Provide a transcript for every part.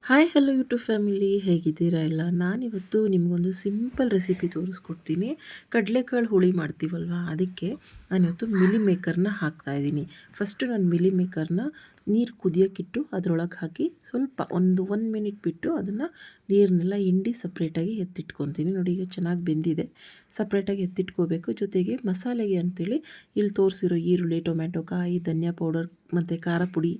Hi hello YouTube family, ಹೇಗಿದ್ದೀರಾ ಎಲ್ಲ? ನಾನಿವತ್ತು ನಿಮಗೊಂದು ಸಿಂಪಲ್ ರೆಸಿಪಿ ತೋರಿಸ್ಕೊಡ್ತೀನಿ. ಕಡಲೆಕಾಳು ಹುಳಿ ಮಾಡ್ತೀವಲ್ವ, ಅದಕ್ಕೆ ನಾನಿವತ್ತು ಮಿಲಿ ಮೇಕರ್ನ ಹಾಕ್ತಾಯಿದ್ದೀನಿ. ಫಸ್ಟು ನಾನು ಮಿಲಿ ಮೇಕರ್ನ ನೀರು ಕುದಿಯೋಕ್ಕಿಟ್ಟು ಅದರೊಳಗೆ ಹಾಕಿ ಸ್ವಲ್ಪ ಒನ್ ಮಿನಿಟ್ ಬಿಟ್ಟು ಅದನ್ನು ನೀರನ್ನೆಲ್ಲ ಹಿಂಡಿ ಸಪ್ರೇಟಾಗಿ ಎತ್ತಿಟ್ಕೊತೀನಿ. ನೋಡಿ, ಈಗ ಚೆನ್ನಾಗಿ ಬೆಂದಿದೆ. ಸಪ್ರೇಟಾಗಿ ಎತ್ತಿಟ್ಕೋಬೇಕು. ಜೊತೆಗೆ ಮಸಾಲೆಗೆ ಅಂಥೇಳಿ ಇಲ್ಲಿ ತೋರಿಸಿರೋ ಈರುಳ್ಳಿ, ಟೊಮೆಟೊ ಕಾಯಿ, ಧನಿಯಾ ಪೌಡರ್ ಮತ್ತು ಖಾರ ಪುಡಿ,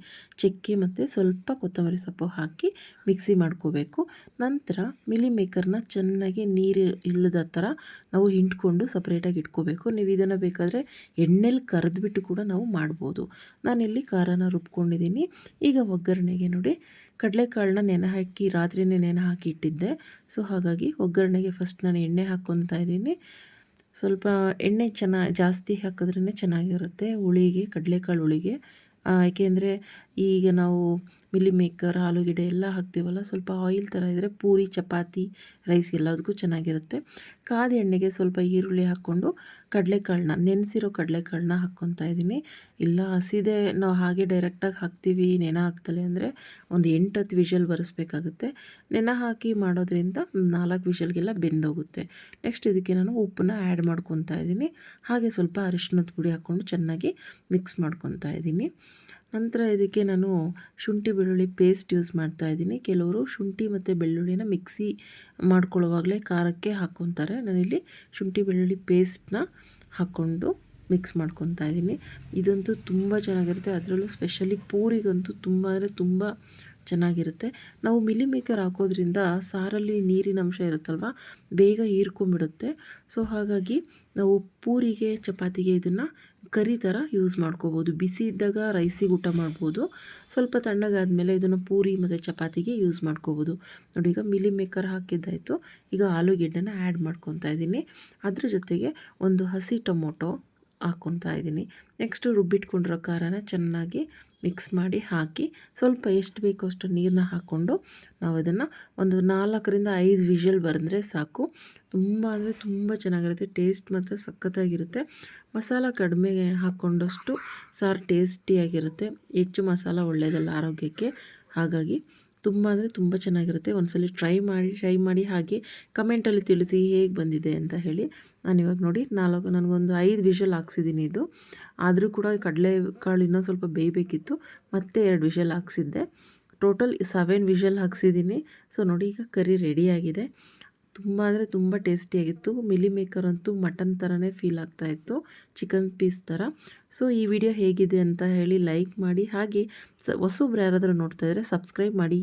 ಚಕ್ಕೆ ಮತ್ತು ಸ್ವಲ್ಪ ಕೊತ್ತಂಬರಿ ಸೊಪ್ಪು ಹಾಕಿ ಮಿಕ್ಸಿ ಮಾಡ್ಕೋಬೇಕು. ನಂತರ ಮಿಲಿ ಮೇಕರ್ನ ಚೆನ್ನಾಗಿ ನೀರು ಇಲ್ಲದ ಥರ ನಾವು ಹಿಂಡ್ಕೊಂಡು ಸಪ್ರೇಟಾಗಿ ಇಟ್ಕೋಬೇಕು. ನೀವು ಇದನ್ನು ಬೇಕಾದರೆ ಎಣ್ಣೆಲಿ ಕರೆದ್ಬಿಟ್ಟು ಕೂಡ ನಾವು ಮಾಡ್ಬೋದು. ನಾನಿಲ್ಲಿ ಖಾರನ ರುಬ್ಕೊಂಡಿದ್ದೀನಿ. ಈಗ ಒಗ್ಗರಣೆಗೆ ನೋಡಿ, ಕಡಲೆಕಾಳನ್ನ ನೆನೆ ಹಾಕಿ ರಾತ್ರಿಯೇ ನೆನೆ ಹಾಕಿ ಇಟ್ಟಿದ್ದೆ. ಸೊ ಹಾಗಾಗಿ ಒಗ್ಗರಣೆಗೆ ಫಸ್ಟ್ ನಾನು ಎಣ್ಣೆ ಹಾಕ್ಕೊತಾ ಇದ್ದೀನಿ. ಸ್ವಲ್ಪ ಎಣ್ಣೆ ಜಾಸ್ತಿ ಹಾಕಿದ್ರೇ ಚೆನ್ನಾಗಿರುತ್ತೆ ಹುಳಿಗೆ, ಕಡಲೆಕಾಳು ಹುಳಿಗೆ. ಏಕೆಂದರೆ ಈಗ ನಾವು ಮಿಲಿ ಮೇಕರ್, ಆಲೂಗೆಡ್ಡೆ ಎಲ್ಲ ಹಾಕ್ತೀವಲ್ಲ, ಸ್ವಲ್ಪ ಆಯಿಲ್ ಥರ ಇದ್ದರೆ ಪೂರಿ, ಚಪಾತಿ, ರೈಸ್ ಎಲ್ಲದಕ್ಕೂ ಚೆನ್ನಾಗಿರುತ್ತೆ. ಕಾದ ಎಣ್ಣೆಗೆ ಸ್ವಲ್ಪ ಈರುಳ್ಳಿ ಹಾಕ್ಕೊಂಡು ಕಡಲೆಕಾಳನ್ನ, ನೆನೆಸಿರೋ ಕಡಲೆಕಾಳನ್ನ ಹಾಕ್ಕೊತಾ ಇದ್ದೀನಿ. ಇಲ್ಲ ಹಸಿದೆ ನಾವು ಹಾಗೆ ಡೈರೆಕ್ಟಾಗಿ ಹಾಕ್ತೀವಿ ನೆನೆ ಹಾಕ್ತಲೇ ಅಂದರೆ ಒಂದು 8-10 ವಿಷಲ್ ಬರೆಸ್ಬೇಕಾಗುತ್ತೆ. ನೆನೆ ಹಾಕಿ ಮಾಡೋದ್ರಿಂದ 4 ವಿಷಲ್ಗೆಲ್ಲ ಬೆಂದೋಗುತ್ತೆ. ನೆಕ್ಸ್ಟ್ ಇದಕ್ಕೆ ನಾನು ಉಪ್ಪನ್ನ ಆ್ಯಡ್ ಮಾಡ್ಕೊತಾ ಇದ್ದೀನಿ. ಹಾಗೆ ಸ್ವಲ್ಪ ಅರಿಶಿಣದ ಪುಡಿ ಹಾಕ್ಕೊಂಡು ಚೆನ್ನಾಗಿ ಮಿಕ್ಸ್ ಮಾಡ್ಕೊತಾ ಇದ್ದೀನಿ. ನಂತರ ಇದಕ್ಕೆ ನಾನು ಶುಂಠಿ ಬೆಳ್ಳುಳ್ಳಿ ಪೇಸ್ಟ್ ಯೂಸ್ ಮಾಡ್ತಾಯಿದ್ದೀನಿ. ಕೆಲವರು ಶುಂಠಿ ಮತ್ತು ಬೆಳ್ಳುಳ್ಳಿನ ಮಿಕ್ಸಿ ಮಾಡ್ಕೊಳ್ಳೋವಾಗಲೇ ಖಾರಕ್ಕೆ ಹಾಕ್ಕೊತಾರೆ. ನಾನಿಲ್ಲಿ ಶುಂಠಿ ಬೆಳ್ಳುಳ್ಳಿ ಪೇಸ್ಟನ್ನ ಹಾಕ್ಕೊಂಡು ಮಿಕ್ಸ್ ಮಾಡ್ಕೊತಾ ಇದ್ದೀನಿ. ಇದಂತೂ ತುಂಬ ಚೆನ್ನಾಗಿರುತ್ತೆ. ಅದರಲ್ಲೂ ಸ್ಪೆಷಲಿ ಪೂರಿಗಂತೂ ತುಂಬ ಅಂದರೆ ತುಂಬ ಚೆನ್ನಾಗಿರುತ್ತೆ. ನಾವು ಮಿಲಿ ಮೇಕರ್ ಹಾಕೋದ್ರಿಂದ ಸಾರಲ್ಲಿ ನೀರಿನ ಅಂಶ ಇರುತ್ತಲ್ವ, ಬೇಗ ಹೀರ್ಕೊಂಬಿಡುತ್ತೆ. ಸೊ ಹಾಗಾಗಿ ನಾವು ಪೂರಿಗೆ, ಚಪಾತಿಗೆ ಇದನ್ನು ಕರಿ ಥರ ಯೂಸ್ ಮಾಡ್ಕೋಬೋದು. ಬಿಸಿ ಇದ್ದಾಗ ರೈಸಿಗೆ ಊಟ ಮಾಡ್ಬೋದು. ಸ್ವಲ್ಪ ತಣ್ಣಗಾದ್ಮೇಲೆ ಇದನ್ನು ಪೂರಿ ಮತ್ತು ಚಪಾತಿಗೆ ಯೂಸ್ ಮಾಡ್ಕೋಬೋದು. ನೋಡಿ, ಈಗ ಮಿಲಿ ಮೇಕರ್ ಹಾಕಿದ್ದಾಯಿತು. ಈಗ ಆಲೂಗೆಡ್ಡೆನ ಆ್ಯಡ್ ಮಾಡ್ಕೊತಾ ಇದ್ದೀನಿ. ಅದ್ರ ಜೊತೆಗೆ ಒಂದು ಹಸಿ ಟೊಮೊಟೊ ಹಾಕ್ಕೊತಾ ಇದ್ದೀನಿ. ನೆಕ್ಸ್ಟು ರುಬ್ಬಿಟ್ಕೊಂಡಿರೋ ಖಾರನ ಚೆನ್ನಾಗಿ ಮಿಕ್ಸ್ ಮಾಡಿ ಹಾಕಿ ಸ್ವಲ್ಪ ಎಷ್ಟು ಬೇಕೋ ಅಷ್ಟು ನೀರನ್ನ ಹಾಕ್ಕೊಂಡು ನಾವು ಅದನ್ನು ಒಂದು 4-5 ವಿಷಲ್ ಬರೆದ್ರೆ ಸಾಕು. ತುಂಬ ಅಂದರೆ ತುಂಬ ಚೆನ್ನಾಗಿರುತ್ತೆ. ಟೇಸ್ಟ್ ಮಾತ್ರ ಸಖತ್ತಾಗಿರುತ್ತೆ. ಮಸಾಲ ಕಡಿಮೆ ಹಾಕ್ಕೊಂಡಷ್ಟು ಸಾರು ಟೇಸ್ಟಿಯಾಗಿರುತ್ತೆ. ಹೆಚ್ಚು ಮಸಾಲ ಒಳ್ಳೆಯದಲ್ಲ ಆರೋಗ್ಯಕ್ಕೆ. ಹಾಗಾಗಿ ತುಂಬ ಅಂದರೆ ತುಂಬ ಚೆನ್ನಾಗಿರುತ್ತೆ. ಒಂದ್ಸಲ ಟ್ರೈ ಮಾಡಿ ಹಾಗೆ ಕಮೆಂಟಲ್ಲಿ ತಿಳಿಸಿ ಹೇಗೆ ಬಂದಿದೆ ಅಂತ ಹೇಳಿ. ನಾನಿವಾಗ ನೋಡಿ ನನಗೊಂದು 5 ವಿಷಲ್ ಹಾಕ್ಸಿದ್ದೀನಿ. ಇದು ಆದರೂ ಕೂಡ ಕಡಲೆಕಾಳು ಇನ್ನೂ ಸ್ವಲ್ಪ ಬೇಯಬೇಕಿತ್ತು. ಮತ್ತೆ 2 ವಿಷಲ್ ಹಾಕ್ಸಿದ್ದೆ. ಟೋಟಲ್ 7 ವಿಷಲ್ ಹಾಕ್ಸಿದ್ದೀನಿ. ಸೊ ನೋಡಿ, ಈಗ ಕರಿ ರೆಡಿಯಾಗಿದೆ. ತುಂಬ ಅಂದರೆ ತುಂಬ ಟೇಸ್ಟಿಯಾಗಿತ್ತು. ಮಿಲಿ ಮೇಕರ್ ಅಂತೂ ಮಟನ್ ಥರನೇ ಫೀಲ್ ಆಗ್ತಾಯಿತ್ತು, ಚಿಕನ್ ಪೀಸ್ ಥರ. ಸೊ ಈ ವಿಡಿಯೋ ಹೇಗಿದೆ ಅಂತ ಹೇಳಿ ಲೈಕ್ ಮಾಡಿ. ಹಾಗೆ ಹೊಸಬ್ರು ಯಾರಾದರೂ ನೋಡ್ತಾಯಿದ್ರೆ ಸಬ್ಸ್ಕ್ರೈಬ್ ಮಾಡಿ.